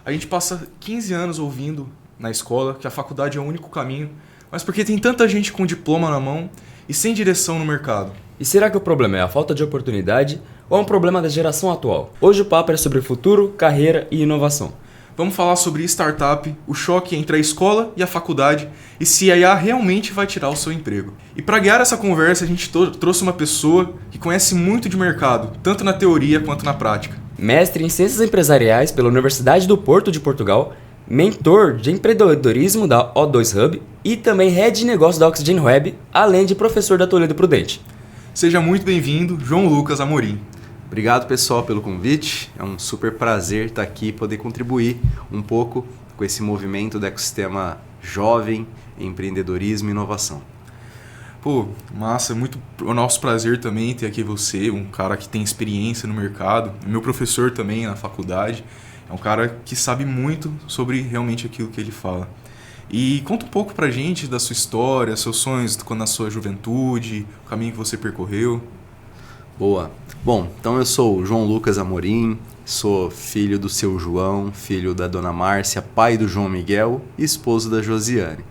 A gente passa 15 anos ouvindo na escola que a faculdade é o único caminho, mas por que tem tanta gente com diploma na mão e sem direção no mercado? E será que o problema é a falta de oportunidade ou é um problema da geração atual? Hoje o papo é sobre futuro, carreira e inovação. Vamos falar sobre startup, o choque entre a escola e a faculdade e se a IA realmente vai tirar o seu emprego. E para guiar essa conversa, a gente trouxe uma pessoa que conhece muito de mercado, tanto na teoria quanto na prática. Mestre em Ciências Empresariais pela Universidade do Porto de Portugal, mentor de empreendedorismo da O2 Hub e também head de negócio da Oxygen Web, além de professor da Toledo Prudente. Seja muito bem-vindo, João Lucas Amorim. Obrigado, pessoal, pelo convite. É um super prazer estar aqui e poder contribuir um pouco com esse movimento do ecossistema jovem, empreendedorismo e inovação. Pô, massa, é muito o nosso prazer também ter aqui você, um cara que tem experiência no mercado, meu professor também na faculdade, é um cara que sabe muito sobre realmente aquilo que ele fala. E conta um pouco pra gente da sua história, seus sonhos na sua juventude, o caminho que você percorreu. Boa. Bom, então eu sou o João Lucas Amorim, sou filho do seu João, filho da dona Márcia, pai do João Miguel e esposo da Josiane.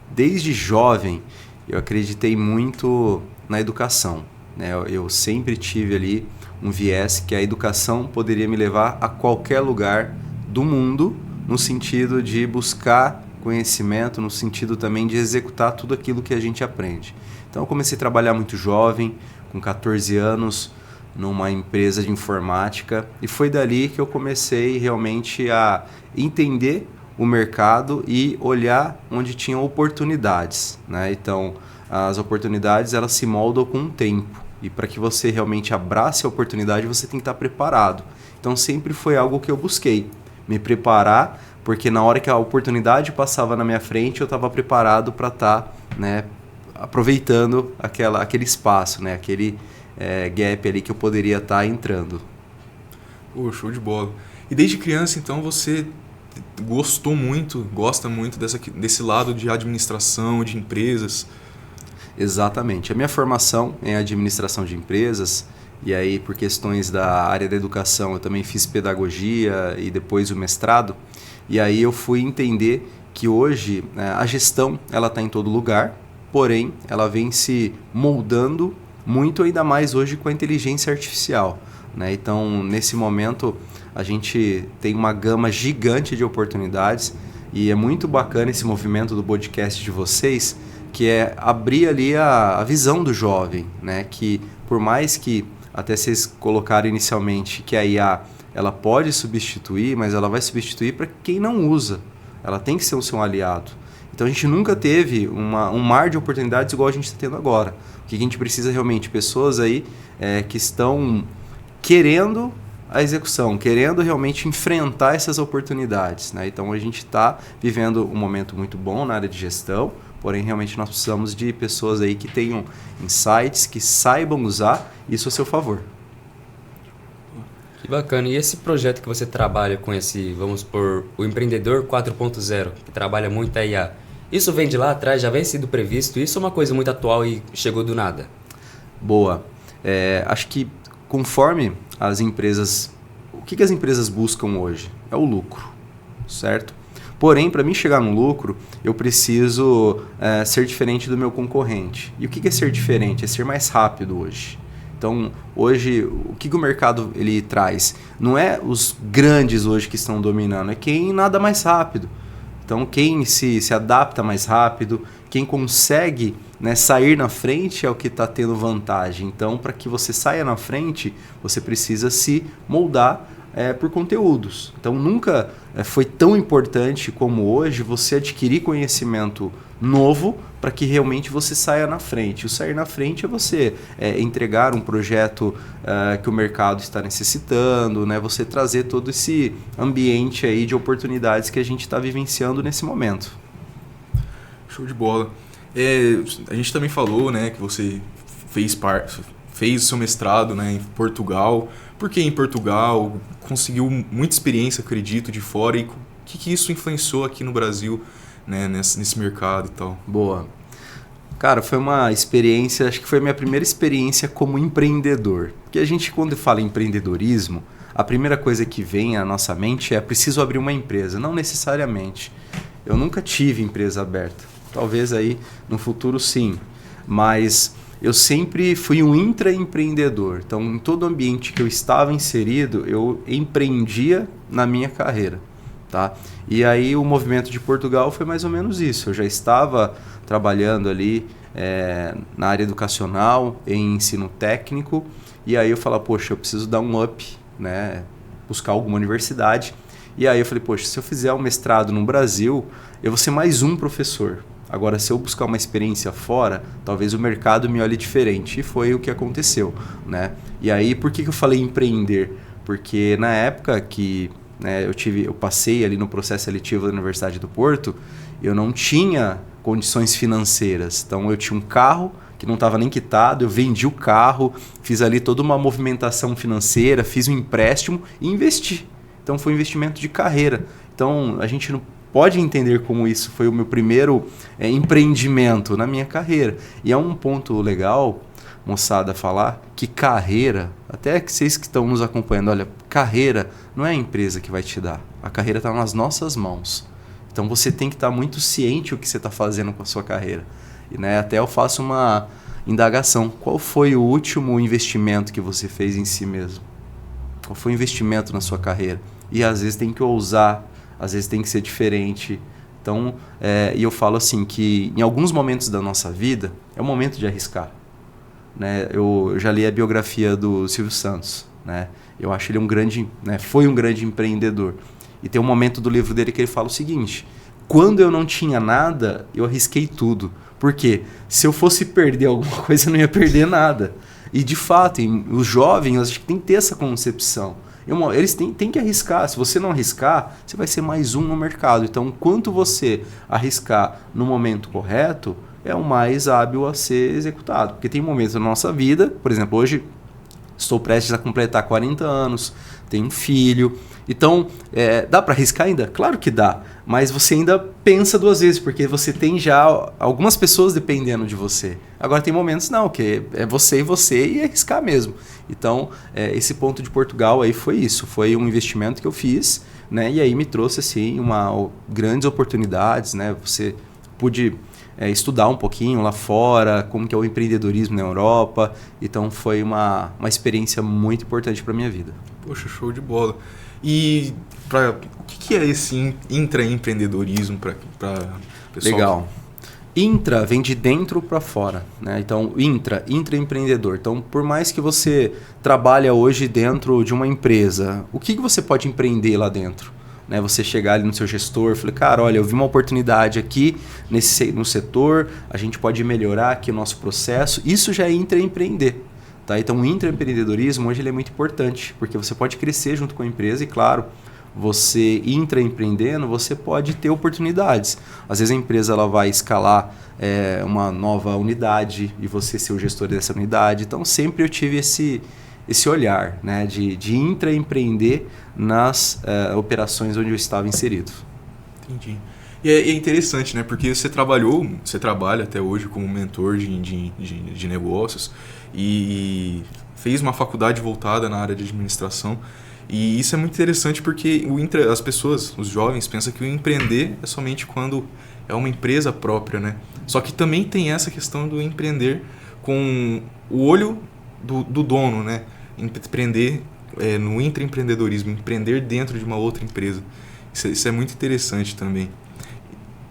Desde jovem, eu acreditei muito na educação, né? Eu sempre tive ali um viés que a educação poderia me levar a qualquer lugar do mundo, no sentido de buscar conhecimento, no sentido também de executar tudo aquilo que a gente aprende. Então eu comecei a trabalhar muito jovem, com 14 anos, numa empresa de informática, e foi dali que eu comecei realmente a entender o mercado e olhar onde tinham oportunidades, né? Então, as oportunidades elas se moldam com o tempo, e para que você realmente abrace a oportunidade, você tem que estar preparado. Então, sempre foi algo que eu busquei, me preparar, porque na hora que a oportunidade passava na minha frente, eu estava preparado para estar, né, aproveitando aquele espaço, né, aquele gap ali que eu poderia estar entrando. Pô, show de bola. E desde criança, então, você gosta muito desse lado de administração, de empresas? Exatamente. A minha formação é em administração de empresas, e aí por questões da área da educação eu também fiz pedagogia e depois o mestrado, e aí eu fui entender que hoje a gestão ela está em todo lugar, porém ela vem se moldando muito ainda mais hoje com a inteligência artificial, né? Então, nesse momento, a gente tem uma gama gigante de oportunidades e é muito bacana esse movimento do podcast de vocês, que é abrir ali a visão do jovem, né? Que por mais que até vocês colocaram inicialmente que a IA ela pode substituir, mas ela vai substituir para quem não usa. Ela tem que ser o seu aliado. Então a gente nunca teve um mar de oportunidades igual a gente está tendo agora. O que a gente precisa realmente? Pessoas aí que estão querendo a execução, querendo realmente enfrentar essas oportunidades, né? Então a gente está vivendo um momento muito bom na área de gestão, porém realmente nós precisamos de pessoas aí que tenham insights, que saibam usar isso a seu favor. Que bacana. E esse projeto que você trabalha com esse, vamos por, o Empreendedor 4.0, que trabalha muito a IA, isso vem de lá atrás, já vem sido previsto? Isso é uma coisa muito atual e chegou do nada? Boa. Acho que conforme as empresas... O que as empresas buscam hoje? É o lucro, certo? Porém, para mim chegar no lucro, eu preciso ser diferente do meu concorrente. E o que é ser diferente? É ser mais rápido hoje. Então, hoje, o que o mercado ele traz? Não é os grandes hoje que estão dominando, é quem nada mais rápido. Então, quem se adapta mais rápido, quem consegue, né, sair na frente é o que está tendo vantagem. Então, para que você saia na frente, você precisa se moldar por conteúdos. Então, nunca foi tão importante como hoje você adquirir conhecimento novo para que realmente você saia na frente. O sair na frente é você entregar um projeto que o mercado está necessitando, né? Você trazer todo esse ambiente aí de oportunidades que a gente está vivenciando nesse momento. Show de bola. A gente também falou, né, que você fez o seu mestrado, né, em Portugal. Por que em Portugal? Conseguiu muita experiência, acredito, de fora. E o que isso influenciou aqui no Brasil, né, nesse mercado e tal? Boa. Cara, foi uma experiência, acho que foi a minha primeira experiência como empreendedor. Porque a gente, quando fala em empreendedorismo, a primeira coisa que vem à nossa mente é preciso abrir uma empresa. Não necessariamente. Eu nunca tive empresa aberta. Talvez aí no futuro sim. Mas eu sempre fui um intraempreendedor. Então, em todo ambiente que eu estava inserido, eu empreendia na minha carreira. Tá? E aí o movimento de Portugal foi mais ou menos isso. Eu já estava trabalhando ali na área educacional, em ensino técnico, e aí eu falei, poxa, eu preciso dar um up, né? Buscar alguma universidade. E aí eu falei, poxa, se eu fizer um mestrado no Brasil, eu vou ser mais um professor. Agora, se eu buscar uma experiência fora, talvez o mercado me olhe diferente. E foi o que aconteceu, né? E aí, por que eu falei empreender? Porque na época que eu passei ali no processo seletivo da Universidade do Porto, eu não tinha condições financeiras. Então, eu tinha um carro que não estava nem quitado, eu vendi o carro, fiz ali toda uma movimentação financeira, fiz um empréstimo e investi. Então, foi um investimento de carreira. Então, a gente não pode entender como isso foi o meu primeiro empreendimento na minha carreira. E é um ponto legal, moçada, falar que carreira, até que vocês que estão nos acompanhando, olha, carreira não é a empresa que vai te dar. A carreira está nas nossas mãos. Então você tem que estar muito ciente o que você está fazendo com a sua carreira. E, né, até eu faço uma indagação. Qual foi o último investimento que você fez em si mesmo? Qual foi o investimento na sua carreira? E às vezes tem que ousar, às vezes tem que ser diferente. Então, e eu falo assim que em alguns momentos da nossa vida é o momento de arriscar. Né? Eu já li a biografia do Silvio Santos. Né? Eu acho ele foi um grande empreendedor. E tem um momento do livro dele que ele fala o seguinte: quando eu não tinha nada, eu arrisquei tudo. Por quê? Se eu fosse perder alguma coisa, eu não ia perder nada. E de fato, os jovens, acho que tem que ter essa concepção. Eles têm que arriscar. Se você não arriscar, você vai ser mais um no mercado. Então, quanto você arriscar no momento correto, é o mais hábil a ser executado. Porque tem momentos na nossa vida, por exemplo, hoje estou prestes a completar 40 anos, tenho um filho. Então, dá para arriscar ainda? Claro que dá. Mas você ainda pensa duas vezes, porque você tem já algumas pessoas dependendo de você. Agora tem momentos não, que é você e arriscar mesmo. Então, esse ponto de Portugal aí foi isso. Foi um investimento que eu fiz, né? E aí me trouxe assim, grandes oportunidades. Né? Você pude estudar um pouquinho lá fora, como que é o empreendedorismo na Europa. Então, foi uma experiência muito importante para a minha vida. Poxa, show de bola. E o que é esse intraempreendedorismo para pessoal? Legal. Intra vem de dentro para fora, né? Então, intraempreendedor. Então, por mais que você trabalhe hoje dentro de uma empresa, o que você pode empreender lá dentro? Né? Você chegar ali no seu gestor e falar, cara, olha, eu vi uma oportunidade aqui no setor, a gente pode melhorar aqui o nosso processo. Isso já é intraempreender. Tá? Então, o intraempreendedorismo hoje ele é muito importante, porque você pode crescer junto com a empresa e, claro, você intraempreendendo, você pode ter oportunidades. Às vezes a empresa ela vai escalar uma nova unidade e você ser o gestor dessa unidade. Então, sempre eu tive esse olhar, né, de intraempreender nas operações onde eu estava inserido. Entendi. E é interessante, né? Porque você trabalha até hoje como mentor de negócios e fez uma faculdade voltada na área de administração. E isso é muito interessante porque as pessoas, os jovens, pensam que o empreender é somente quando é uma empresa própria, né? Só que também tem essa questão do empreender com o olho do dono, né? Empreender no intraempreendedorismo, empreender dentro de uma outra empresa. Isso é muito interessante também.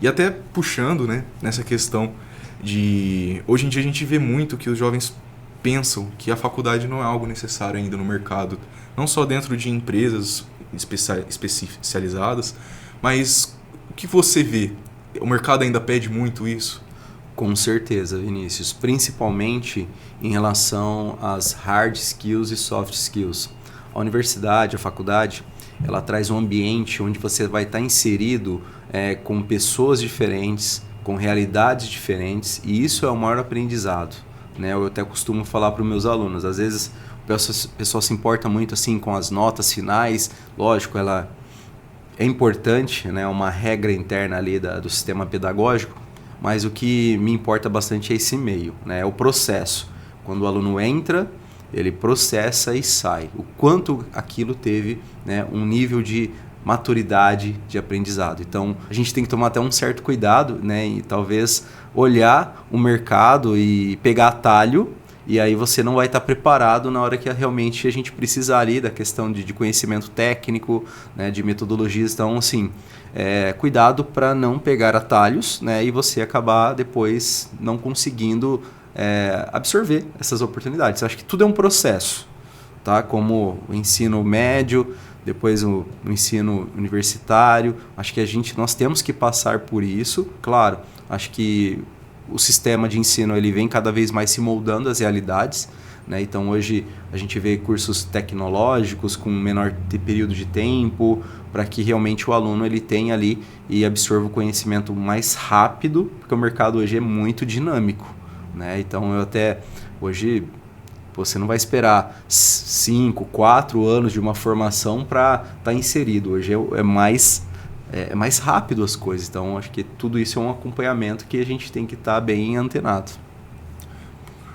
E até puxando, né, nessa questão de... Hoje em dia a gente vê muito que os jovens pensam que a faculdade não é algo necessário ainda no mercado, não só dentro de empresas especializadas, mas o que você vê? O mercado ainda pede muito isso? Com certeza, Vinícius, principalmente em relação às hard skills e soft skills. A universidade, a faculdade, ela traz um ambiente onde você vai estar inserido com pessoas diferentes, com realidades diferentes, e isso é o maior aprendizado. Né? Eu até costumo falar para os meus alunos, às vezes o pessoal se importa muito assim, com as notas finais, lógico, ela é importante, né? Uma regra interna ali do sistema pedagógico, mas o que me importa bastante é esse meio, né? É o processo. Quando o aluno entra, ele processa e sai. O quanto aquilo teve, né, um nível de maturidade de aprendizado. Então, a gente tem que tomar até um certo cuidado, né, e talvez olhar o mercado e pegar atalho, e aí você não vai estar preparado na hora que realmente a gente precisar ali da questão de conhecimento técnico, né, de metodologias. Então, assim, cuidado para não pegar atalhos, né, e você acabar depois não conseguindo absorver essas oportunidades. Eu acho que tudo é um processo, tá? Como o ensino médio, depois o ensino universitário. Acho que nós temos que passar por isso. Claro, acho que o sistema de ensino ele vem cada vez mais se moldando às realidades, né? Então hoje a gente vê cursos tecnológicos com menor período de tempo, para que realmente o aluno ele tenha ali e absorva o conhecimento mais rápido, porque o mercado hoje é muito dinâmico, né? Então hoje você não vai esperar 5, 4 anos de uma formação para estar inserido. Hoje é mais rápido as coisas. Então, acho que tudo isso é um acompanhamento que a gente tem que estar bem antenado.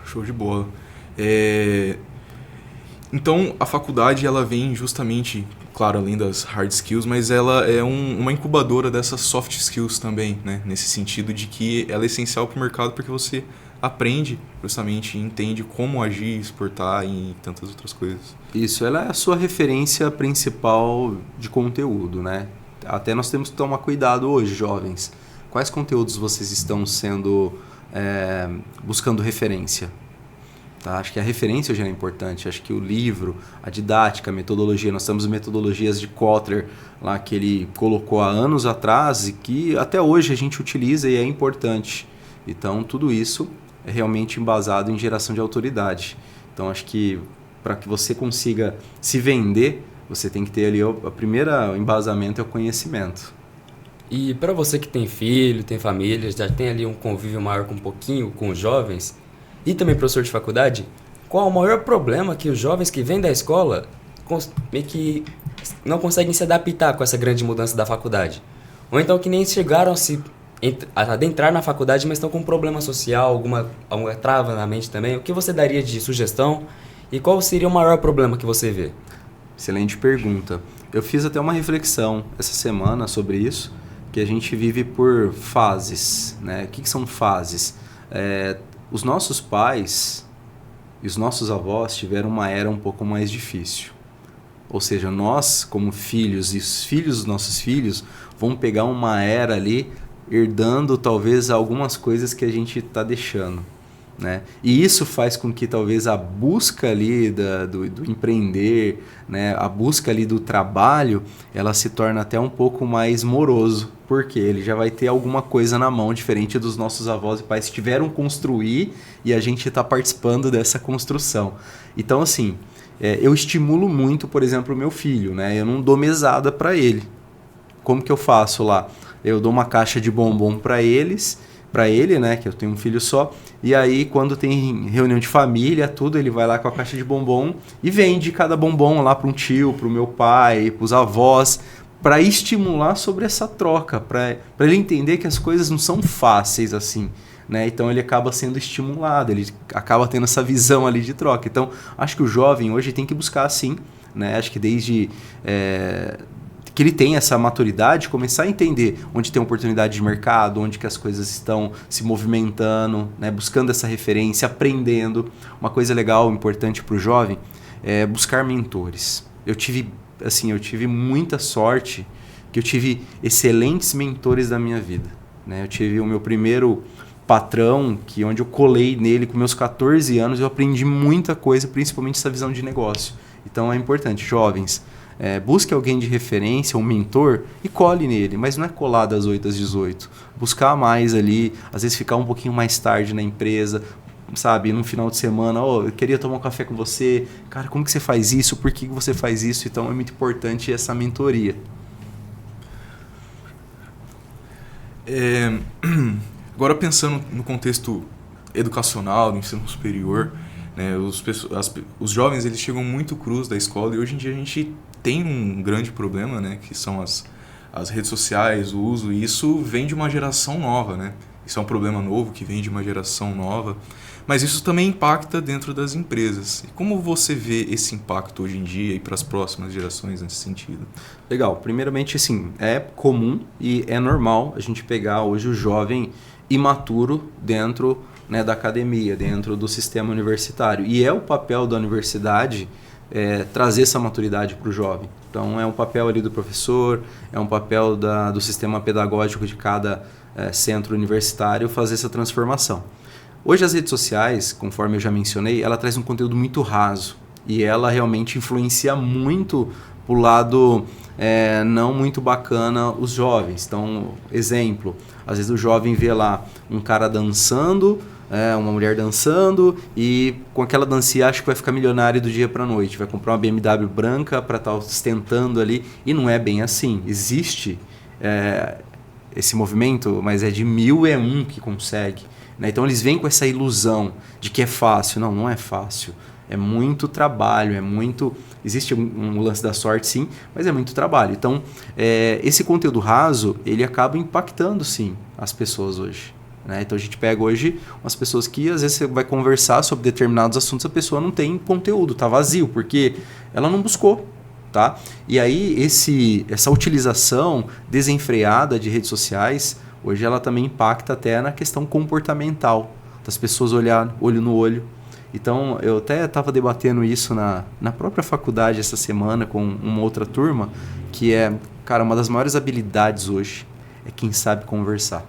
Show de bola. Então, a faculdade ela vem justamente, claro, além das hard skills, mas ela é uma incubadora dessas soft skills também, né? Nesse sentido de que ela é essencial para o mercado porque você aprende, justamente, entende como agir, exportar e tantas outras coisas. Isso, ela é a sua referência principal de conteúdo, né? Até nós temos que tomar cuidado hoje, jovens. Quais conteúdos vocês estão buscando referência? Tá? Acho que a referência hoje é importante. Acho que o livro, a didática, a metodologia, nós temos metodologias de Kotler lá que ele colocou há anos atrás e que até hoje a gente utiliza e é importante. Então, tudo isso é realmente embasado em geração de autoridade. Então, acho que para que você consiga se vender, você tem que ter ali o primeiro embasamento é o conhecimento. E para você que tem filho, tem família, já tem ali um convívio maior com um pouquinho com os jovens, e também professor de faculdade, qual o maior problema que os jovens que vêm da escola meio que não conseguem se adaptar com essa grande mudança da faculdade? Ou então que nem chegaram a adentrar na faculdade, mas estão com um problema social, alguma trava na mente também. O que você daria de sugestão e qual seria o maior problema que você vê? Excelente pergunta. Eu fiz até uma reflexão essa semana sobre isso, que a gente vive por fases, né? O que são fases? Os nossos pais e os nossos avós tiveram uma era um pouco mais difícil. Ou seja, nós como filhos e os filhos dos nossos filhos vão pegar uma era ali herdando talvez algumas coisas que a gente está deixando, né? E isso faz com que talvez a busca ali do empreender, né? A busca ali do trabalho, ela se torna até um pouco mais moroso, porque ele já vai ter alguma coisa na mão, diferente dos nossos avós e pais que tiveram que construir e a gente está participando dessa construção. Então, assim, eu estimulo muito, por exemplo, o meu filho, né? Eu não dou mesada para ele. Como que eu faço lá? Eu dou uma caixa de bombom para ele, né, que eu tenho um filho só, e aí quando tem reunião de família, tudo, ele vai lá com a caixa de bombom e vende cada bombom lá para um tio, para o meu pai, para os avós, para estimular sobre essa troca, para ele entender que as coisas não são fáceis assim, né? Então ele acaba sendo estimulado, ele acaba tendo essa visão ali de troca. Então acho que o jovem hoje tem que buscar assim, né? Acho que desde que ele tenha essa maturidade, começar a entender onde tem oportunidade de mercado, onde que as coisas estão se movimentando, né? Buscando essa referência, aprendendo. Uma coisa legal, importante para o jovem, é buscar mentores. Eu tive muita sorte, que eu tive excelentes mentores da minha vida, né? Eu tive o meu primeiro patrão, onde eu colei nele com meus 14 anos, eu aprendi muita coisa, principalmente essa visão de negócio. Então é importante, jovens, busque alguém de referência, um mentor, e cole nele, mas não é colar das 8 às 18. Buscar mais ali, às vezes ficar um pouquinho mais tarde na empresa, sabe, num final de semana, eu queria tomar um café com você, cara, como que você faz isso, por que você faz isso? Então é muito importante essa mentoria. Agora pensando no contexto educacional, do ensino superior, né, os jovens eles chegam muito crus da escola e hoje em dia a gente tem um grande problema, né, que são as redes sociais, o uso, e isso vem de uma geração nova, né, Isso é um problema novo que vem de uma geração nova. Mas isso também impacta dentro das empresas. E como você vê esse impacto hoje em dia e para as próximas gerações nesse sentido? Legal. Primeiramente, assim, é comum e é normal a gente pegar hoje o jovem imaturo dentro, né, da academia, dentro do sistema universitário. E é o papel da universidade trazer essa maturidade para o jovem. Então, é um papel ali do professor, é um papel do sistema pedagógico de cada centro universitário fazer essa transformação. Hoje as redes sociais, conforme eu já mencionei, ela traz um conteúdo muito raso e ela realmente influencia muito para o lado não muito bacana os jovens. Então, exemplo, às vezes o jovem vê lá um cara dançando, uma mulher dançando e com aquela dancinha acha que vai ficar milionário do dia para a noite, vai comprar uma BMW branca para estar ostentando ali e não é bem assim. Existe esse movimento, mas é de 1001 que consegue. Então eles vêm com essa ilusão de que é fácil. Não, não é fácil. É muito trabalho, existe um lance da sorte sim, mas é muito trabalho. Então esse conteúdo raso, ele acaba impactando sim as pessoas hoje. Então a gente pega hoje umas pessoas que às vezes você vai conversar sobre determinados assuntos, a pessoa não tem conteúdo, está vazio, porque ela não buscou. Tá? E aí essa utilização desenfreada de redes sociais, hoje ela também impacta até na questão comportamental, das pessoas olhar olho no olho. Então, eu até estava debatendo isso na própria faculdade essa semana com uma outra turma, que cara, uma das maiores habilidades hoje é quem sabe conversar.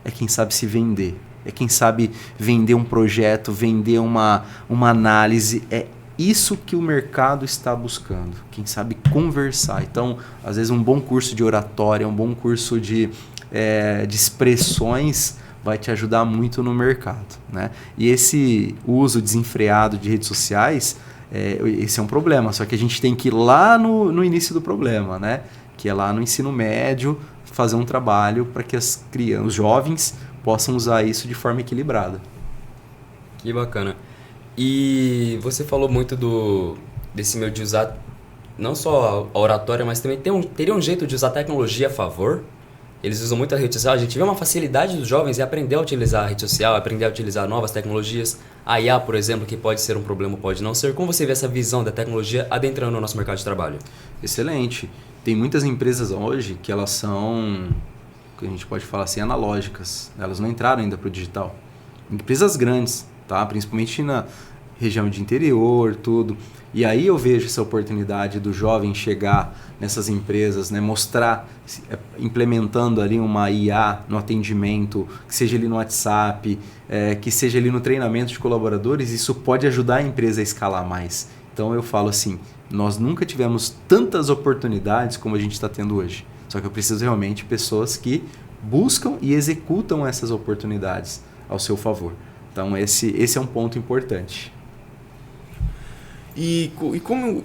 É quem sabe se vender. É quem sabe vender um projeto, vender uma análise. É isso que o mercado está buscando, quem sabe conversar. Então, às vezes um bom curso de oratória, um bom curso de expressões vai te ajudar muito no mercado, né? E esse uso desenfreado de redes sociais, esse é um problema, só que a gente tem que ir lá no início do problema, né? Que é lá no ensino médio, fazer um trabalho para que os jovens possam usar isso de forma equilibrada. Que bacana. E você falou muito desse meio de usar não só a oratória, mas também teria um jeito de usar a tecnologia a favor. Eles usam muito a rede social. A gente vê uma facilidade dos jovens em aprender a utilizar a rede social, aprender a utilizar novas tecnologias. A IA, por exemplo, que pode ser um problema, pode não ser. Como você vê essa visão da tecnologia adentrando o nosso mercado de trabalho? Excelente. Tem muitas empresas hoje que elas são, que a gente pode falar assim, analógicas. Elas não entraram ainda para o digital. Empresas grandes, tá? Principalmente na região de interior, tudo. E aí eu vejo essa oportunidade do jovem chegar nessas empresas, né, mostrar, implementando ali uma IA no atendimento, que seja ali no WhatsApp, que seja ali no treinamento de colaboradores, isso pode ajudar a empresa a escalar mais. Então eu falo assim, nós nunca tivemos tantas oportunidades como a gente está tendo hoje. Só que eu preciso realmente de pessoas que buscam e executam essas oportunidades ao seu favor. Então esse é um ponto importante. E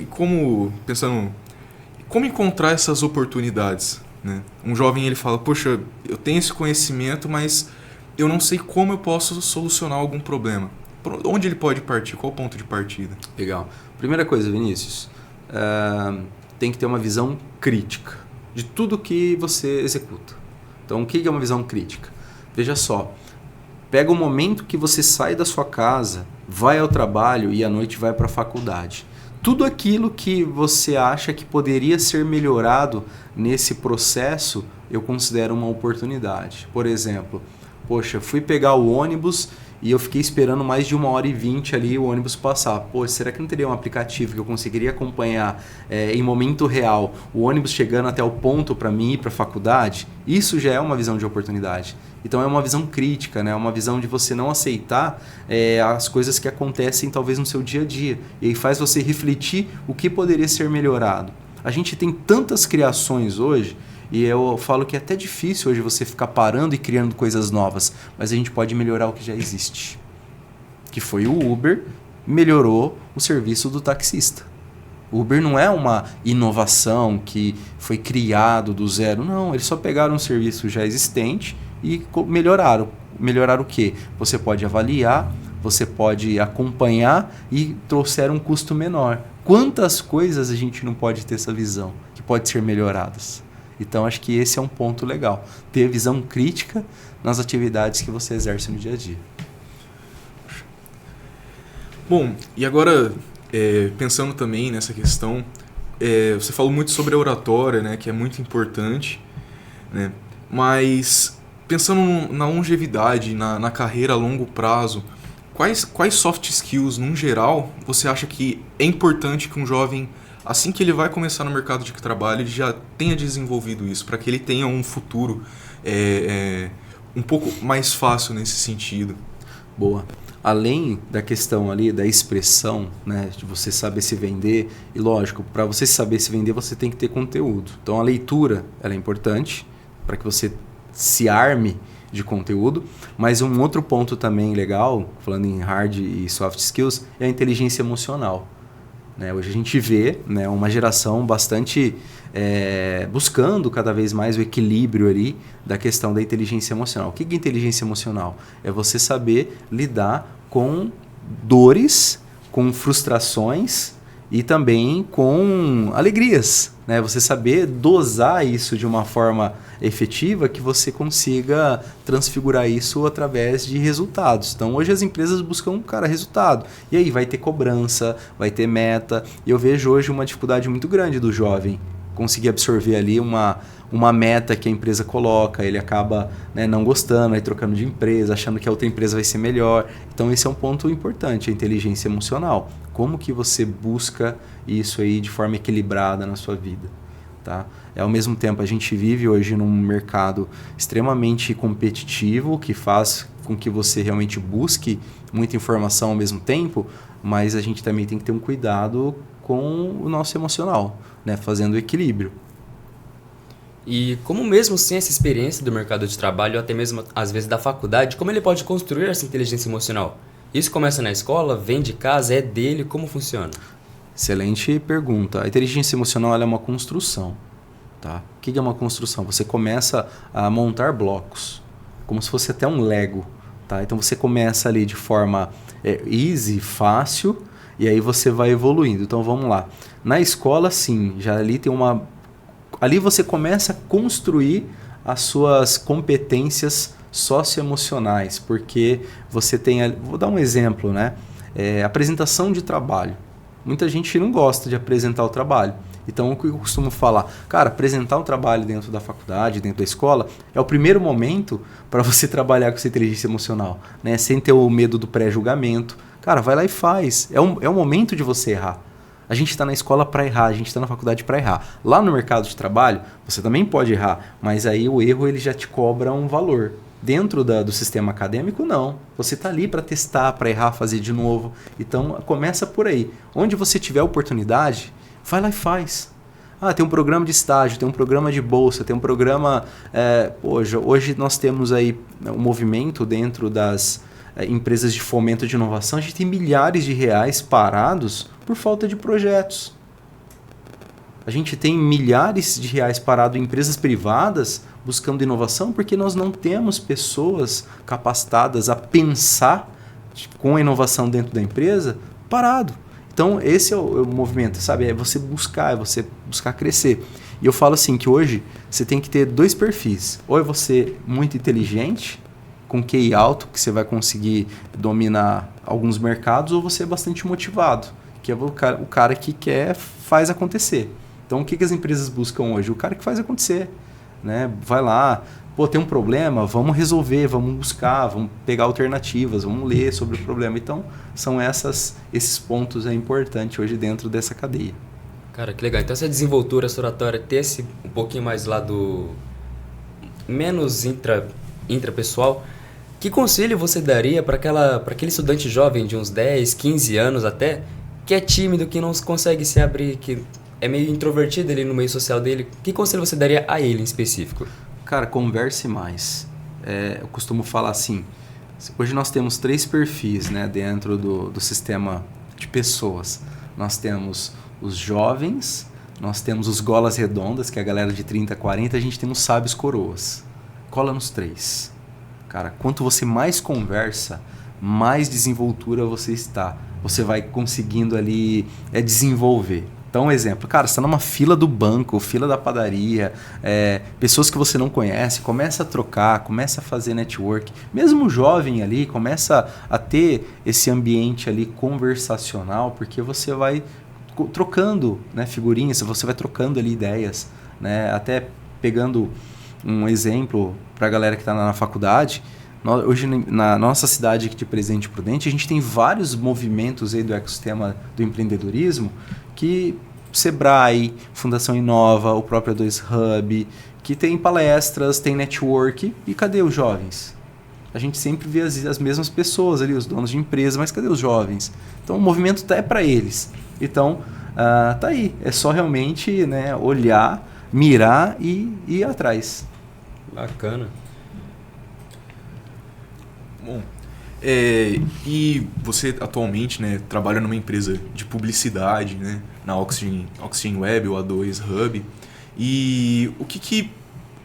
como pensando, como encontrar essas oportunidades, né? Um jovem ele fala, poxa, eu tenho esse conhecimento, mas eu não sei como eu posso solucionar algum problema. Por onde ele pode partir? Qual o ponto de partida? Legal. Primeira coisa, Vinícius, tem que ter uma visão crítica de tudo que você executa. Então, o que é uma visão crítica? Veja só, pega o momento que você sai da sua casa, vai ao trabalho e à noite vai para a faculdade. Tudo aquilo que você acha que poderia ser melhorado nesse processo, eu considero uma oportunidade. Por exemplo, poxa, fui pegar o ônibus e eu fiquei esperando mais de 1h20 ali o ônibus passar. Pô, será que não teria um aplicativo que eu conseguiria acompanhar em momento real o ônibus chegando até o ponto para mim ir para a faculdade? Isso já é uma visão de oportunidade. Então é uma visão crítica, né? É uma visão de você não aceitar as coisas que acontecem talvez no seu dia a dia. E aí faz você refletir o que poderia ser melhorado. A gente tem tantas criações hoje, e eu falo que é até difícil hoje você ficar parando e criando coisas novas, mas a gente pode melhorar o que já existe. Que foi o Uber, melhorou o serviço do taxista. O Uber não é uma inovação que foi criado do zero, não. Eles só pegaram um serviço já existente e melhoraram. Melhoraram o quê? Você pode avaliar, você pode acompanhar e trouxeram um custo menor. Quantas coisas a gente não pode ter essa visão que pode ser melhoradas? Então, acho que esse é um ponto legal. Ter visão crítica nas atividades que você exerce no dia a dia. Bom, e agora, pensando também nessa questão, você falou muito sobre a oratória, né, que é muito importante, né, mas pensando na longevidade, na carreira a longo prazo, quais soft skills, num geral, você acha que é importante que um jovem, assim que ele vai começar no mercado de trabalho, ele já tenha desenvolvido isso, para que ele tenha um futuro um pouco mais fácil nesse sentido? Boa. Além da questão ali da expressão, né, de você saber se vender, e lógico, para você saber se vender, você tem que ter conteúdo. Então a leitura, ela é importante para que você se arme de conteúdo, mas um outro ponto também legal, falando em hard e soft skills, é a inteligência emocional. Né? Hoje a gente vê, né, uma geração bastante buscando cada vez mais o equilíbrio ali da questão da inteligência emocional. O que é inteligência emocional? É você saber lidar com dores, com frustrações e também com alegrias. Né? Você saber dosar isso de uma forma efetiva que você consiga transfigurar isso através de resultados. Então hoje as empresas buscam, resultado. E aí vai ter cobrança, vai ter meta. E eu vejo hoje uma dificuldade muito grande do jovem conseguir absorver ali uma meta que a empresa coloca, ele acaba, né, não gostando, aí trocando de empresa, achando que a outra empresa vai ser melhor. Então esse é um ponto importante, a inteligência emocional. Como que você busca isso aí de forma equilibrada na sua vida? Tá? Ao mesmo tempo, a gente vive hoje num mercado extremamente competitivo, que faz com que você realmente busque muita informação ao mesmo tempo, mas a gente também tem que ter um cuidado com o nosso emocional, né? Fazendo o equilíbrio. E como mesmo sem essa experiência do mercado de trabalho, ou até mesmo às vezes da faculdade, como ele pode construir essa inteligência emocional? Isso começa na escola, vem de casa, é dele, como funciona? Excelente pergunta. A inteligência emocional ela é uma construção. Tá? O que é uma construção? Você começa a montar blocos, como se fosse até um Lego. Tá? Então você começa ali de forma easy, fácil, e aí você vai evoluindo. Então vamos lá. Na escola, sim, já ali tem uma... Ali você começa a construir as suas competências socioemocionais, porque você tem... Vou dar um exemplo, né? Apresentação de trabalho. Muita gente não gosta de apresentar o trabalho. Então, o que eu costumo falar? Cara, apresentar o trabalho dentro da faculdade, dentro da escola, é o primeiro momento para você trabalhar com essa inteligência emocional, né? Sem ter o medo do pré-julgamento. Cara, vai lá e faz. É o momento de você errar. A gente está na escola para errar, a gente está na faculdade para errar. Lá no mercado de trabalho, você também pode errar, mas aí o erro ele já te cobra um valor. Dentro do sistema acadêmico, não. Você está ali para testar, para errar, fazer de novo. Então, começa por aí. Onde você tiver oportunidade, vai lá e faz. Tem um programa de estágio, tem um programa de bolsa, tem um programa... hoje nós temos aí um movimento dentro das empresas de fomento de inovação. A gente tem milhares de reais parados por falta de projetos. A gente tem milhares de reais parados em empresas privadas buscando inovação porque nós não temos pessoas capacitadas a pensar com a inovação dentro da empresa parado. Então, esse é o movimento, sabe? É você buscar crescer. E eu falo assim, que hoje você tem que ter dois perfis. Ou é você muito inteligente, com QI alto, que você vai conseguir dominar alguns mercados, ou você é bastante motivado, que é o cara que faz acontecer. Então, o que as empresas buscam hoje? O cara que faz acontecer. Né? Vai lá, tem um problema, vamos resolver, vamos buscar, vamos pegar alternativas, vamos ler sobre o problema. Então, são esses pontos importantes hoje dentro dessa cadeia. Cara, que legal. Então, essa desenvoltura, essa oratória, ter esse um pouquinho mais lá do... menos intrapessoal, que conselho você daria para aquele estudante jovem de uns 10, 15 anos até, que é tímido, que não consegue se abrir, que é meio introvertido ali no meio social dele? Que conselho você daria a ele em específico? Cara, converse mais. Eu costumo falar assim, hoje nós temos 3 perfis, né, dentro do sistema de pessoas. Nós temos os jovens, nós temos os golas redondas, que é a galera de 30, 40, a gente tem os sábios coroas. Cola nos 3. Cara, quanto você mais conversa, mais desenvoltura você está. Você vai conseguindo ali desenvolver. Então, um exemplo, cara, você está numa fila do banco, fila da padaria, pessoas que você não conhece, começa a trocar, começa a fazer network. Mesmo jovem ali, começa a ter esse ambiente ali conversacional, porque você vai trocando, né, figurinhas, você vai trocando ali ideias, né? Até pegando um exemplo para a galera que está na faculdade, hoje na nossa cidade aqui de Presidente Prudente, a gente tem vários movimentos aí do ecossistema do empreendedorismo que Sebrae, Fundação Inova, o próprio A2 Hub, que tem palestras, tem network, e cadê os jovens? A gente sempre vê as mesmas pessoas ali, os donos de empresa, mas cadê os jovens? Então o movimento é para eles. Então tá aí, é só realmente, né, olhar, mirar e ir atrás. Bacana. Bom, e você atualmente, né, trabalha numa empresa de publicidade, né, na Oxygen Web, ou A2 Hub. E o que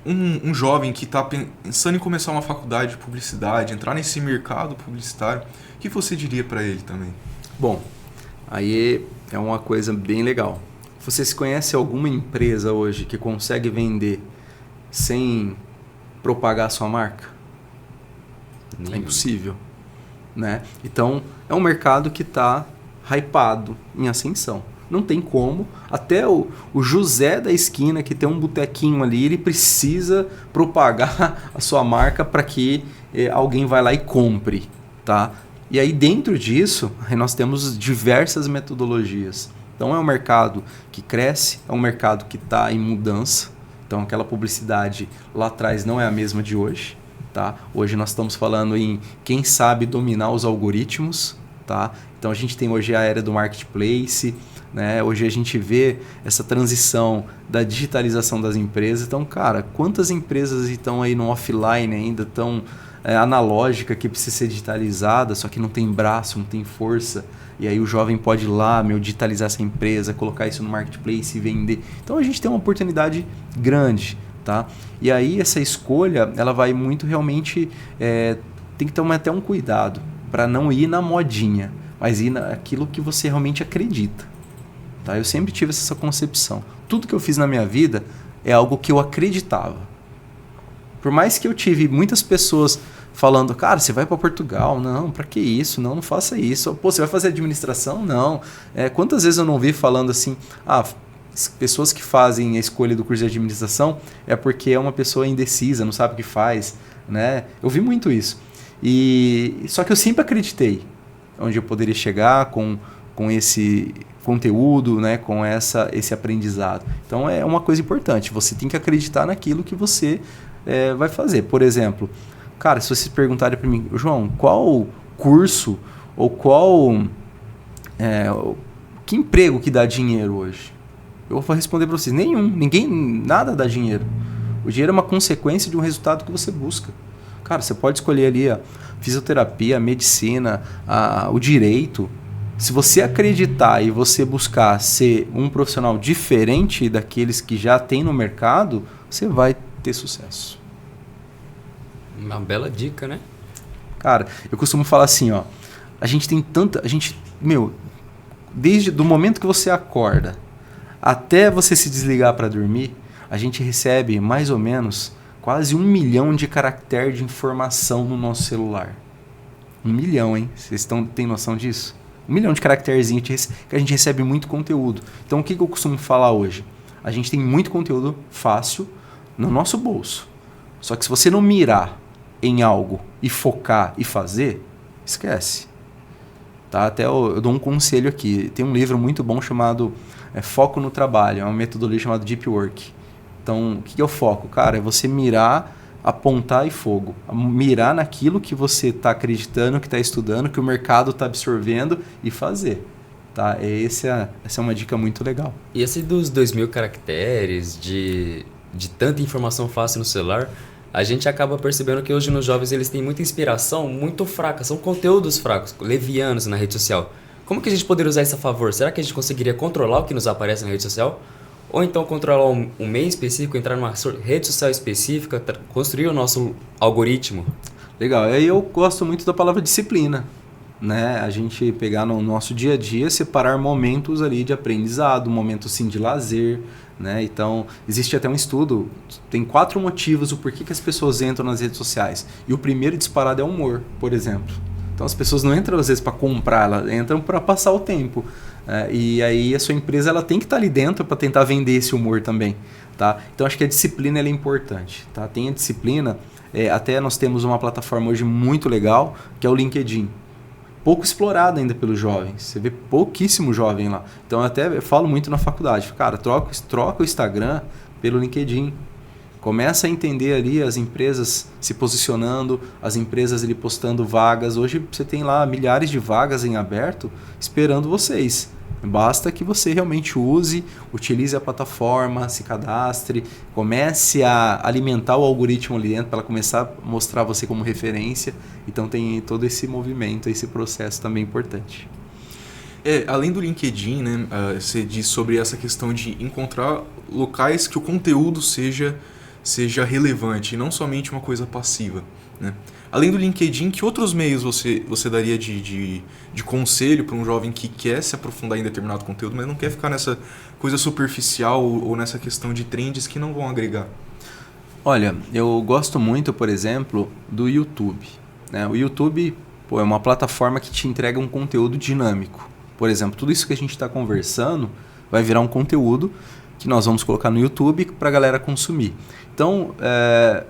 um jovem que está pensando em começar uma faculdade de publicidade, entrar nesse mercado publicitário, o que você diria para ele também? Bom, aí é uma coisa bem legal. Você se conhece alguma empresa hoje que consegue vender sem propagar sua marca? É impossível, né? Então, é um mercado que está hypado, em ascensão. Não tem como. Até o José da esquina, que tem um botequinho ali, ele precisa propagar a sua marca para que alguém vá lá e compre, tá? E aí, dentro disso, nós temos diversas metodologias. Então, é um mercado que cresce, é um mercado que está em mudança. Então, aquela publicidade lá atrás não é a mesma de hoje. Tá? Hoje nós estamos falando em quem sabe dominar os algoritmos. Tá? Então a gente tem hoje a era do marketplace, né? Hoje a gente vê essa transição da digitalização das empresas. Então, cara, quantas empresas estão aí no offline ainda, tão analógica, que precisa ser digitalizada, só que não tem braço, não tem força. E aí o jovem pode ir lá, digitalizar essa empresa, colocar isso no marketplace e vender. Então a gente tem uma oportunidade grande. Tá? E aí essa escolha, ela vai muito realmente, tem que tomar até um cuidado para não ir na modinha, mas ir naquilo que você realmente acredita. Tá? Eu sempre tive essa concepção. Tudo que eu fiz na minha vida é algo que eu acreditava. Por mais que eu tive muitas pessoas falando, cara, você vai para Portugal? Não, para que isso? Não faça isso. Pô, você vai fazer administração? Não. Quantas vezes eu não vi falando assim, pessoas que fazem a escolha do curso de administração é porque é uma pessoa indecisa, não sabe o que faz, né? Eu vi muito isso. Só que eu sempre acreditei onde eu poderia chegar com esse conteúdo, né? Com esse aprendizado. Então é uma coisa importante, você tem que acreditar naquilo que você vai fazer. Por exemplo, cara, se vocês perguntarem para mim, João, qual curso ou que emprego que dá dinheiro hoje? Eu vou responder para vocês, nada dá dinheiro. O dinheiro é uma consequência de um resultado que você busca. Cara, você pode escolher ali a fisioterapia, a medicina, o direito. Se você acreditar e você buscar ser um profissional diferente daqueles que já tem no mercado, você vai ter sucesso. Uma bela dica, né? Cara, eu costumo falar assim, ó, desde do momento que você acorda até você se desligar para dormir, a gente recebe mais ou menos quase 1 milhão de caracteres de informação no nosso celular. 1 milhão, hein? Vocês têm noção disso? 1 milhão de caracterezinhos que a gente recebe muito conteúdo. Então, o que eu costumo falar hoje? A gente tem muito conteúdo fácil no nosso bolso. Só que se você não mirar em algo e focar e fazer, esquece. Tá? Até eu dou um conselho aqui. Tem um livro muito bom chamado Foco no Trabalho. É uma metodologia chamada Deep Work. Então, o que é o foco? Cara, é você mirar, apontar e fogo. Mirar naquilo que você está acreditando, que está estudando, que o mercado está absorvendo e fazer. Tá? Essa é uma dica muito legal. E esse dos 2.000 caracteres, de tanta informação fácil no celular, a gente acaba percebendo que hoje nos jovens eles têm muita inspiração muito fraca, são conteúdos fracos, levianos na rede social. Como que a gente poderia usar isso a favor? Será que a gente conseguiria controlar o que nos aparece na rede social? Ou então controlar um meio específico, entrar numa rede social específica, construir o nosso algoritmo? Legal, aí eu gosto muito da palavra disciplina. né, a gente pegar no nosso dia a dia, separar momentos ali de aprendizado, momento sim de lazer, né? Então, existe até um estudo, tem 4 motivos o porquê que as pessoas entram nas redes sociais. E o primeiro disparado é o humor, por exemplo. Então, as pessoas não entram às vezes para comprar, elas entram para passar o tempo. E aí a sua empresa ela tem que estar ali dentro para tentar vender esse humor também. Tá? Então, acho que a disciplina ela é importante. Tá? Tem a disciplina, até nós temos uma plataforma hoje muito legal, que é o LinkedIn. Pouco explorado ainda pelos jovens. Você vê pouquíssimo jovem lá. Então, eu falo muito na faculdade. Cara, troca o Instagram pelo LinkedIn. Começa a entender ali as empresas se posicionando, as empresas ali postando vagas. Hoje você tem lá milhares de vagas em aberto esperando vocês. Basta que você realmente utilize a plataforma, se cadastre, comece a alimentar o algoritmo ali dentro para ela começar a mostrar você como referência. Então tem todo esse movimento, esse processo também importante. Além do LinkedIn, né, você diz sobre essa questão de encontrar locais que o conteúdo seja relevante e não somente uma coisa passiva, né? Além do LinkedIn, que outros meios você daria de conselho para um jovem que quer se aprofundar em determinado conteúdo, mas não quer ficar nessa coisa superficial ou nessa questão de trends que não vão agregar? Olha, eu gosto muito, por exemplo, do YouTube, né? O YouTube é uma plataforma que te entrega um conteúdo dinâmico. Por exemplo, tudo isso que a gente está conversando vai virar um conteúdo que nós vamos colocar no YouTube para a galera consumir. Então,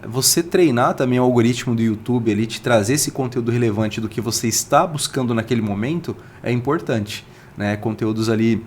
você treinar também o algoritmo do YouTube, ele te trazer esse conteúdo relevante do que você está buscando naquele momento é importante, né? Conteúdos ali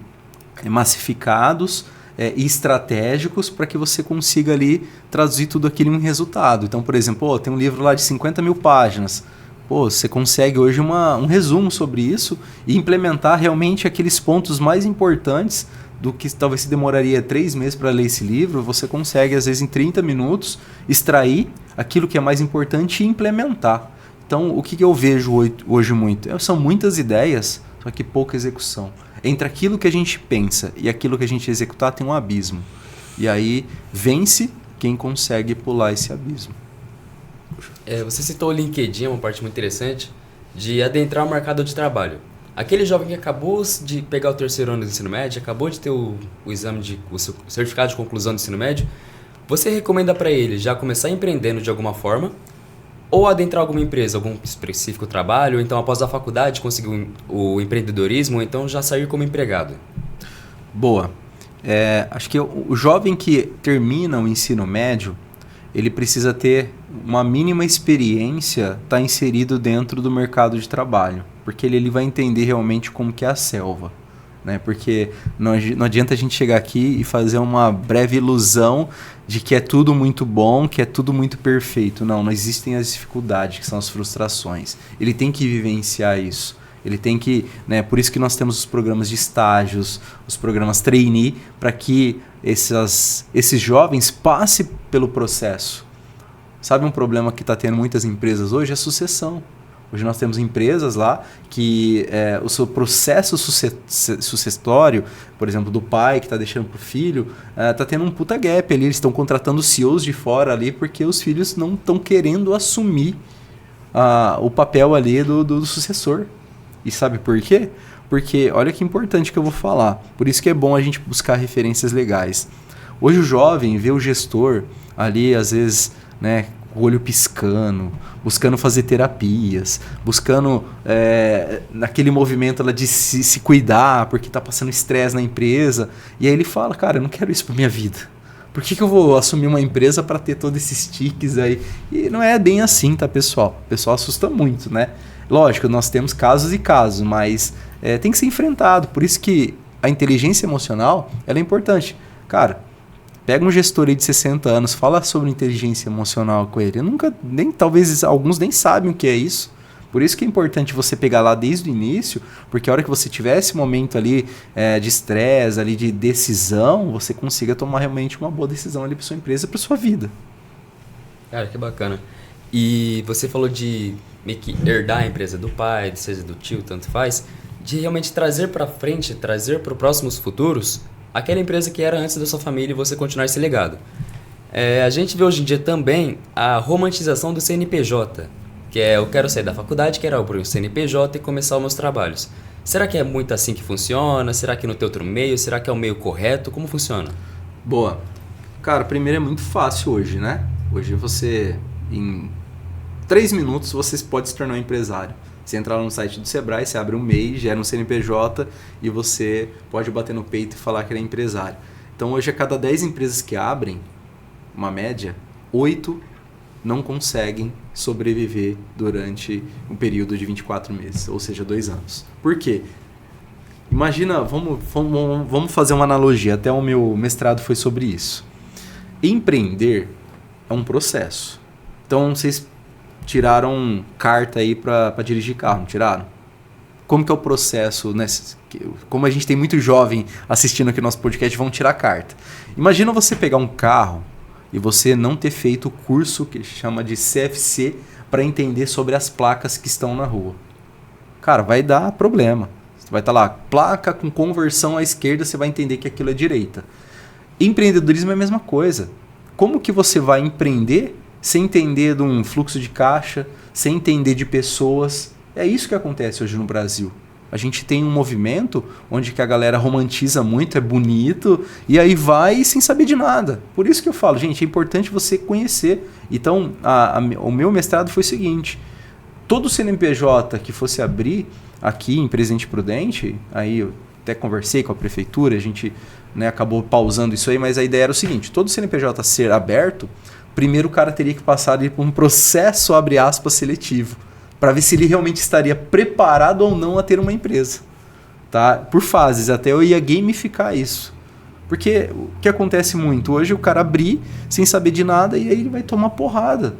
massificados e estratégicos para que você consiga ali traduzir tudo aquilo em resultado. Então, por exemplo, tem um livro lá de 50 mil páginas. Você consegue hoje um resumo sobre isso e implementar realmente aqueles pontos mais importantes do que talvez se demoraria 3 meses para ler esse livro. Você consegue, às vezes, em 30 minutos, extrair aquilo que é mais importante e implementar. Então, o que eu vejo hoje muito? São muitas ideias, só que pouca execução. Entre aquilo que a gente pensa e aquilo que a gente executar tem um abismo. E aí, vence quem consegue pular esse abismo. Você citou o LinkedIn, uma parte muito interessante, de adentrar o mercado de trabalho. Aquele jovem que acabou de pegar o 3º ano do ensino médio, acabou de ter o seu certificado de conclusão do ensino médio, você recomenda para ele já começar empreendendo de alguma forma, ou adentrar alguma empresa, algum específico trabalho, ou então após a faculdade conseguir o empreendedorismo, ou então já sair como empregado? Boa. Acho que o jovem que termina o ensino médio, ele precisa ter uma mínima experiência, estar inserido dentro do mercado de trabalho, porque ele vai entender realmente como que é a selva, né? Porque não adianta a gente chegar aqui e fazer uma breve ilusão de que é tudo muito bom, que é tudo muito perfeito. Não existem as dificuldades, que são as frustrações. Ele tem que vivenciar isso. Ele tem que, né? Por isso que nós temos os programas de estágios, os programas trainee, para que esses jovens passem pelo processo. Sabe um problema que está tendo muitas empresas hoje? É a sucessão. Hoje nós temos empresas lá que o seu processo sucessório, por exemplo, do pai que está deixando para o filho, está tendo um puta gap ali. Eles estão contratando CEOs de fora ali porque os filhos não estão querendo assumir o papel ali do sucessor. E sabe por quê? Porque olha que importante que eu vou falar. Por isso que é bom a gente buscar referências legais. Hoje o jovem vê o gestor ali, às vezes, né, o olho piscando, buscando fazer terapias, buscando naquele movimento lá de se cuidar porque está passando estresse na empresa. E aí ele fala, cara, eu não quero isso para minha vida. Por que eu vou assumir uma empresa para ter todos esses tiques aí? E não é bem assim, tá, pessoal? O pessoal assusta muito, né? Lógico, nós temos casos e casos, mas tem que ser enfrentado. Por isso que a inteligência emocional ela é importante. Cara, pega um gestor aí de 60 anos, fala sobre inteligência emocional com ele. Talvez alguns nem sabem o que é isso. Por isso que é importante você pegar lá desde o início, porque a hora que você tiver esse momento ali de estresse, ali de decisão, você consiga tomar realmente uma boa decisão ali para sua empresa, para sua vida. Cara, que bacana. E você falou de meio que herdar a empresa do pai, seja do tio, tanto faz, de realmente trazer para frente, trazer para os próximos futuros aquela empresa que era antes da sua família e você continuar esse legado. A gente vê hoje em dia também a romantização do CNPJ, que é eu quero sair da faculdade, quero abrir um CNPJ e começar os meus trabalhos. Será que é muito assim que funciona? Será que não tem outro meio? Será que é o meio correto? Como funciona? Boa. Cara, primeiro é muito fácil hoje, né? Hoje você, em 3 minutos, você pode se tornar um empresário. Você entra lá no site do Sebrae, você abre um MEI, gera um CNPJ e você pode bater no peito e falar que ele é empresário. Então hoje, a cada 10 empresas que abrem, uma média, 8 não conseguem sobreviver durante um período de 24 meses, ou seja, 2 anos. Por quê? Imagina, vamos fazer uma analogia, até o meu mestrado foi sobre isso. Empreender é um processo. Então, vocês tiraram carta aí para dirigir carro, não tiraram? Como que é o processo, né? Como a gente tem muito jovem assistindo aqui no nosso podcast, vão tirar carta. Imagina você pegar um carro e você não ter feito o curso que chama de CFC para entender sobre as placas que estão na rua. Cara, vai dar problema. Você vai estar lá, placa com conversão à esquerda, você vai entender que aquilo é direita. Empreendedorismo é a mesma coisa. Como que você vai empreender sem entender de um fluxo de caixa, sem entender de pessoas? É isso que acontece hoje no Brasil. A gente tem um movimento onde que a galera romantiza muito, é bonito, e aí vai sem saber de nada. Por isso que eu falo, gente, é importante você conhecer. Então, o meu mestrado foi o seguinte: todo CNPJ que fosse abrir aqui em Presidente Prudente, aí eu até conversei com a prefeitura, a gente, né, acabou pausando isso aí, mas a ideia era o seguinte: todo CNPJ ser aberto, primeiro o cara teria que passar ali por um processo, abre aspas, seletivo, para ver se ele realmente estaria preparado ou não a ter uma empresa. Tá? Por fases, até eu ia gamificar isso. Porque o que acontece muito? Hoje o cara abrir sem saber de nada e aí ele vai tomar porrada.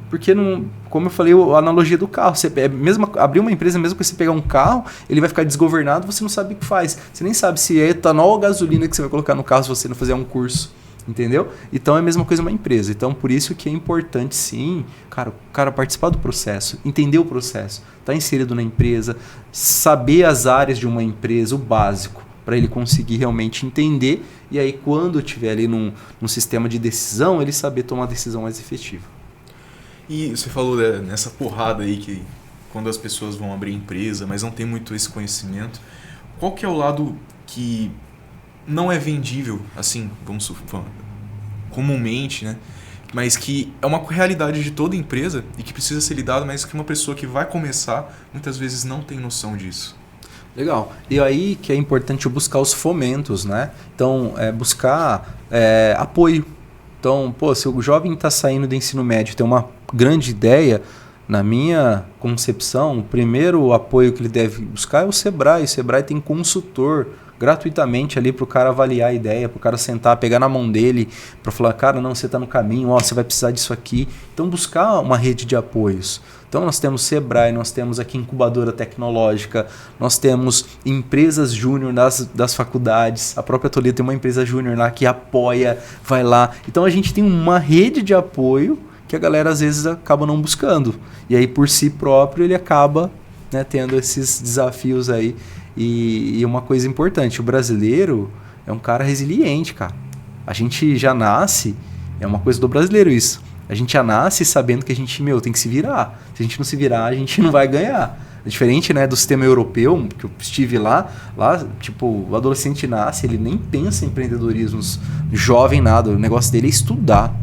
Porque, não, como eu falei, a analogia do carro. Você mesmo abrir uma empresa, mesmo que você pegar um carro, ele vai ficar desgovernado, você não sabe o que faz. Você nem sabe se é etanol ou gasolina que você vai colocar no carro se você não fizer um curso. Entendeu? Então é a mesma coisa uma empresa. Então por isso que é importante sim, cara, o cara participar do processo, entender o processo, estar inserido na empresa, saber as áreas de uma empresa, o básico, para ele conseguir realmente entender e aí quando estiver ali num sistema de decisão, ele saber tomar a decisão mais efetiva. E você falou nessa porrada aí que quando as pessoas vão abrir empresa, mas não tem muito esse conhecimento, qual que é o lado que não é vendível, assim, vamos supor, comumente, né? Mas que é uma realidade de toda empresa e que precisa ser lidado, mas que uma pessoa que vai começar muitas vezes não tem noção disso. Legal. E aí que é importante buscar os fomentos, né? Então, buscar apoio. Então, se o jovem está saindo do ensino médio, tem uma grande ideia, na minha concepção, o primeiro apoio que ele deve buscar é o Sebrae. O Sebrae tem consultor gratuitamente ali para o cara avaliar a ideia, para o cara sentar, pegar na mão dele, para falar, cara, não, você está no caminho, você vai precisar disso aqui. Então, buscar uma rede de apoios. Então, nós temos Sebrae, nós temos aqui incubadora tecnológica, nós temos empresas júnior das faculdades, a própria Toledo tem uma empresa júnior lá que apoia, vai lá. Então, a gente tem uma rede de apoio que a galera às vezes acaba não buscando. E aí, por si próprio, ele acaba, né, tendo esses desafios aí. E uma coisa importante, o brasileiro é um cara resiliente, cara. A gente já nasce, é uma coisa do brasileiro isso, a gente já nasce sabendo que a gente, tem que se virar. Se a gente não se virar, a gente não vai ganhar. É diferente, né, do sistema europeu, que eu estive lá, tipo, o adolescente nasce, ele nem pensa em empreendedorismo, jovem nada, o negócio dele é estudar.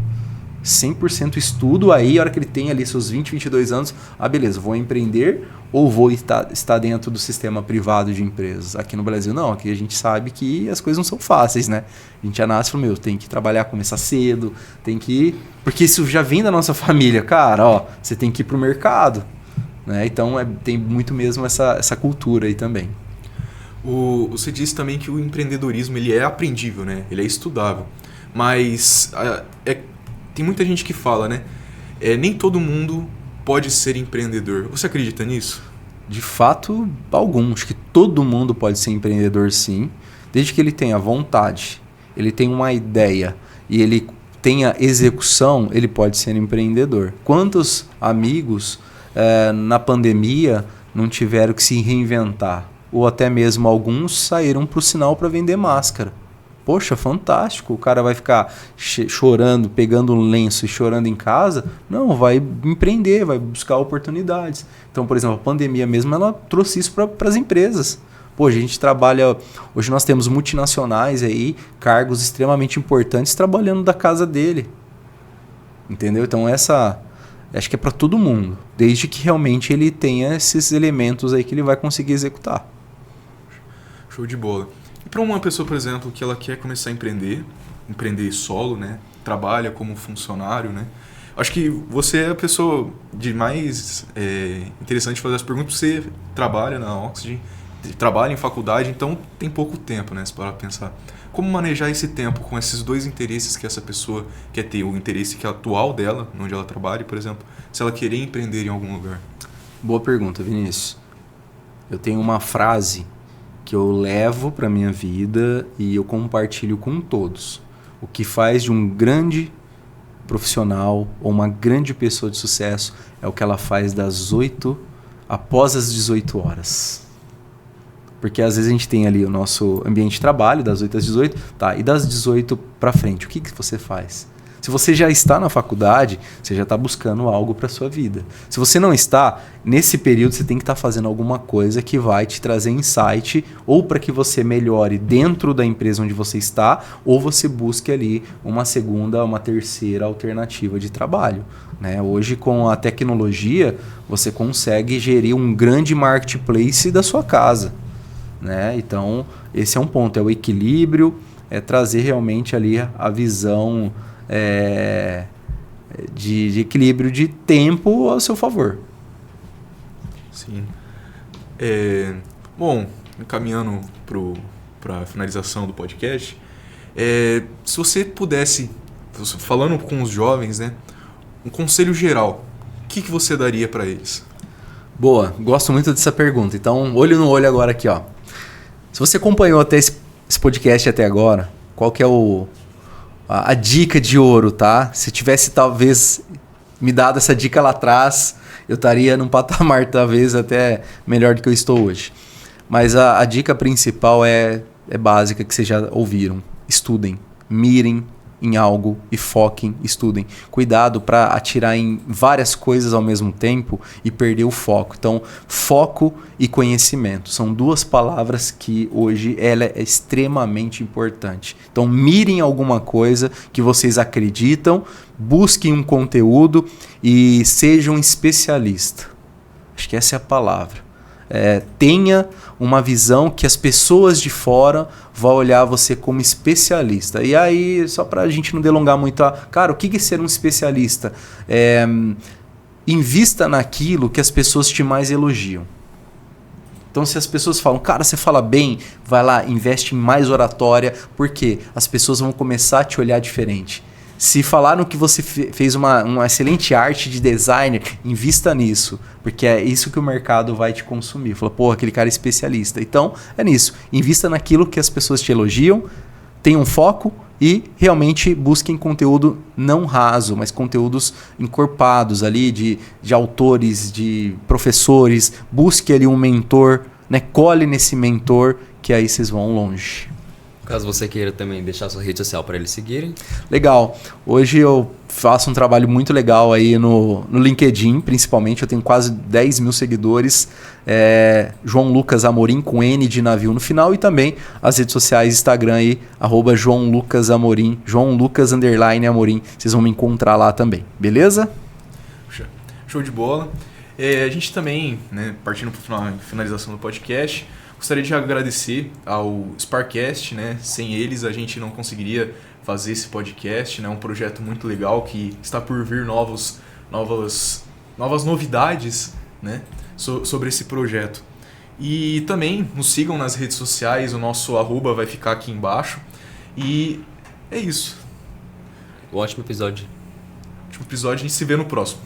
100% estudo, aí a hora que ele tem ali seus 20, 22 anos, beleza, vou empreender ou vou estar dentro do sistema privado de empresas. Aqui no Brasil não, aqui a gente sabe que as coisas não são fáceis, né? A gente já nasce e fala, tem que trabalhar, começar cedo, tem que... Porque isso já vem da nossa família, cara, você tem que ir pro mercado, né? Então tem muito mesmo essa cultura aí também. Você disse também que o empreendedorismo ele é aprendível, né? Ele é estudável, mas... Tem muita gente que fala, né? Nem todo mundo pode ser empreendedor. Você acredita nisso? De fato, algum. Acho que todo mundo pode ser empreendedor, sim. Desde que ele tenha vontade, ele tenha uma ideia e ele tenha execução, ele pode ser empreendedor. Quantos amigos na pandemia não tiveram que se reinventar? Ou até mesmo alguns saíram para o sinal para vender máscara. Poxa, fantástico. O cara vai ficar chorando, pegando um lenço e chorando em casa? Não, vai empreender, vai buscar oportunidades. Então, por exemplo, a pandemia mesmo, ela trouxe isso para as empresas. Pô, a gente trabalha... Hoje nós temos multinacionais aí, cargos extremamente importantes trabalhando da casa dele. Entendeu? Então, acho que é para todo mundo. Desde que realmente ele tenha esses elementos aí que ele vai conseguir executar. Show de bola. E para uma pessoa, por exemplo, que ela quer começar a empreender solo, né? Trabalha como funcionário, né? Acho que você é a pessoa de mais interessante fazer as perguntas. Você trabalha na Oxygen, trabalha em faculdade, então tem pouco tempo, né? Se parar pra pensar. Como manejar esse tempo com esses dois interesses que essa pessoa quer ter? O interesse que é atual dela, onde ela trabalha, por exemplo, se ela querer empreender em algum lugar. Boa pergunta, Vinícius. Eu tenho uma frase que eu levo para minha vida e eu compartilho com todos. O que faz de um grande profissional ou uma grande pessoa de sucesso é o que ela faz após as 18 horas. Porque às vezes a gente tem ali o nosso ambiente de trabalho, das 8 às 18, tá, e das 18 para frente, o que você faz? Se você já está na faculdade, você já está buscando algo para a sua vida. Se você não está, nesse período você tem que estar fazendo alguma coisa que vai te trazer insight, ou para que você melhore dentro da empresa onde você está, ou você busque ali uma segunda, uma terceira alternativa de trabalho. Né? Hoje, com a tecnologia, você consegue gerir um grande marketplace da sua casa. Né? Então, esse é um ponto, é o equilíbrio, é trazer realmente ali a visão de equilíbrio de tempo ao seu favor. Sim. Bom, encaminhando para a finalização do podcast, se você pudesse, falando com os jovens, né, um conselho geral, o que você daria para eles? Boa, gosto muito dessa pergunta. Então, olho no olho agora aqui, ó. Se você acompanhou até esse podcast até agora, qual que é a dica de ouro, tá? Se tivesse talvez me dado essa dica lá atrás, eu estaria num patamar talvez até melhor do que eu estou hoje. Mas a dica principal é básica, que vocês já ouviram. Estudem, mirem em algo e foquem, estudem. Cuidado para atirar em várias coisas ao mesmo tempo e perder o foco. Então, foco e conhecimento são duas palavras que hoje ela é extremamente importante. Então, mirem alguma coisa que vocês acreditam, busquem um conteúdo e sejam um especialista. Acho que essa é a palavra. Tenha uma visão que as pessoas de fora vão olhar você como especialista. E aí, só para a gente não delongar muito, cara, o que é ser um especialista? Invista naquilo que as pessoas te mais elogiam. Então, se as pessoas falam, cara, você fala bem, vai lá, investe em mais oratória, porque as pessoas vão começar a te olhar diferente. Se falaram que você fez uma excelente arte de designer, invista nisso, porque é isso que o mercado vai te consumir. Fala, pô, aquele cara é especialista. Então, é nisso. Invista naquilo que as pessoas te elogiam, tenham foco e realmente busquem conteúdo não raso, mas conteúdos encorpados ali de autores, de professores. Busque ali um mentor, né? Cole nesse mentor, que aí vocês vão longe. Caso você queira também deixar sua rede social para eles seguirem. Legal. Hoje eu faço um trabalho muito legal aí no LinkedIn, principalmente. Eu tenho quase 10 mil seguidores. João Lucas Amorim, com N de navio no final. E também as redes sociais, Instagram aí, @João Lucas Amorim, João Lucas _Amorim. Vocês vão me encontrar lá também. Beleza? Show de bola. A gente também, né, partindo para a finalização do podcast, gostaria de agradecer ao Sparkcast, né? Sem eles a gente não conseguiria fazer esse podcast, né? Um projeto muito legal que está por vir novas novidades, né? Sobre esse projeto. E também nos sigam nas redes sociais, o nosso @ vai ficar aqui embaixo. E é isso. Ótimo episódio. A gente se vê no próximo.